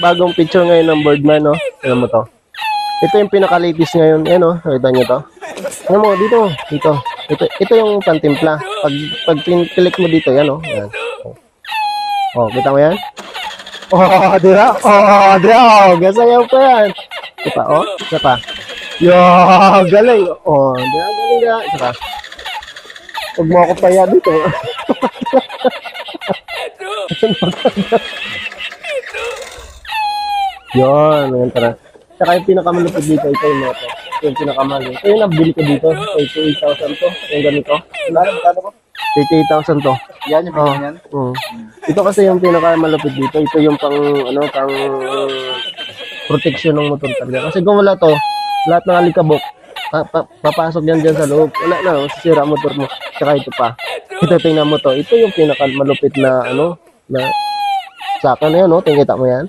bagong picture ngayon ng Birdman, no? Tignan mo to. Ito yung pinaka-latest ngayon. Ayan, no? Nakita nyo to? Tignan mo, dito. Dito. Ito yung pantimpla. Pag click mo dito, yan, no? Yan. Oh, kita mo yan? Oh, di ba? Oh, di ba? Oh, gasayaw pa yan. Isa pa, oh. Isa pa. Yo, galing. Oh, di ba? Galing ka. Isa pa. Huwag mo ako paya dito. Yun, ngayon tara. Saka yung pinakamalupit dito, ito yung moto. Ito yung pinakamahal. Ito yung nabili ko dito. 88,000 to. Yung ganito. Magkano po? 88,000 to. Yan yung pinag yan? Ito kasi yung pinakamalupit dito. Ito yung pang, pang protection ng motor talaga. Kasi kung wala to, lahat ng alikabok, papasok yan dyan sa loob. Wala na, sisira motor mo. Saka ito pa. Ito, tingnan mo to. Ito yung pinakamalupit na, na saka na yun, no? Tingita mo yan.